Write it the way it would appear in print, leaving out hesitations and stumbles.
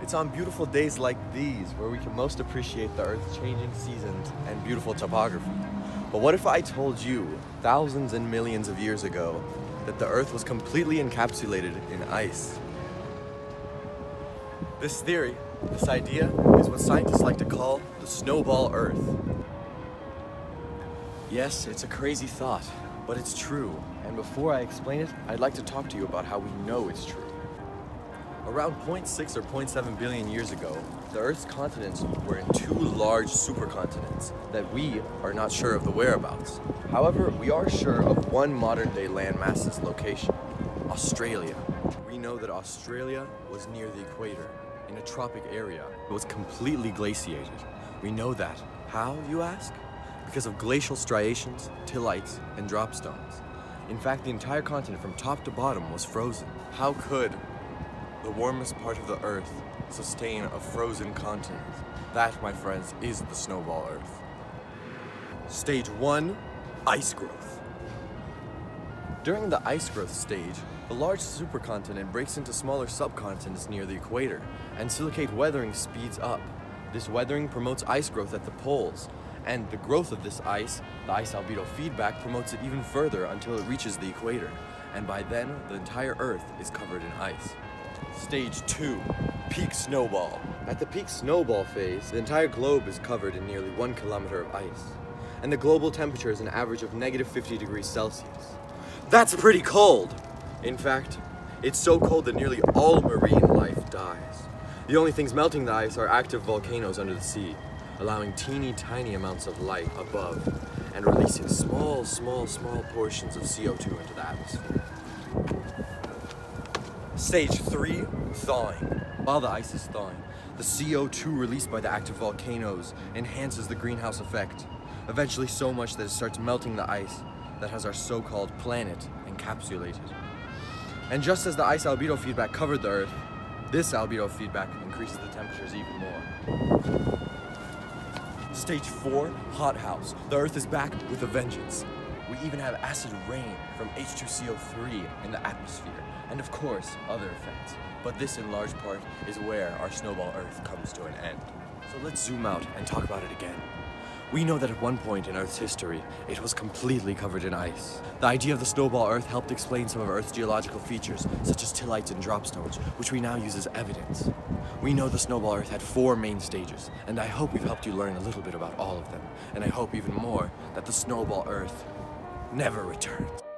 It's on beautiful days like these where we can most appreciate the Earth's changing seasons and beautiful topography. But what if I told you, thousands and millions of years ago, that the Earth was completely encapsulated in ice? This theory, this idea, is what scientists like to call the Snowball Earth. Yes, it's a crazy thought, but it's true. And before I explain it, I'd like to talk to you about how we know it's true. Around 0.6 or 0.7 billion years ago, the Earth's continents were in two large supercontinents that we are not sure of the whereabouts. However, we are sure of one modern-day landmass's location, Australia. We know that Australia was near the equator, in a tropic area. It was completely glaciated. We know that. How, you ask? Because of glacial striations, tillites, and dropstones. In fact, the entire continent from top to bottom was frozen. How could the warmest part of the Earth sustain a frozen continent? That, my friends, is the Snowball Earth. Stage 1, ice growth. During the ice growth stage, the large supercontinent breaks into smaller subcontinents near the equator, and silicate weathering speeds up. This weathering promotes ice growth at the poles, and the growth of this ice, the ice albedo feedback, promotes it even further until it reaches the equator, and by then, the entire Earth is covered in ice. Stage 2, peak snowball. At the peak snowball phase, the entire globe is covered in nearly 1 kilometer of ice, and the global temperature is an average of negative 50 degrees Celsius. That's pretty cold! In fact, it's so cold that nearly all marine life dies. The only things melting the ice are active volcanoes under the sea, allowing teeny tiny amounts of light above and releasing small portions of CO2 into the atmosphere. Stage 3, thawing. While the ice is thawing, the CO2 released by the active volcanoes enhances the greenhouse effect, eventually so much that it starts melting the ice that has our so-called planet encapsulated. And just as the ice albedo feedback covered the Earth, this albedo feedback increases the temperatures even more. Stage 4, hothouse. The Earth is back with a vengeance. We even have acid rain from H2CO3 in the atmosphere, and of course, other effects. But this in large part is where our Snowball Earth comes to an end. So let's zoom out and talk about it again. We know that at one point in Earth's history, it was completely covered in ice. The idea of the Snowball Earth helped explain some of Earth's geological features, such as tillites and dropstones, which we now use as evidence. We know the Snowball Earth had 4 main stages, and I hope we've helped you learn a little bit about all of them. And I hope even more that the Snowball Earth never returns.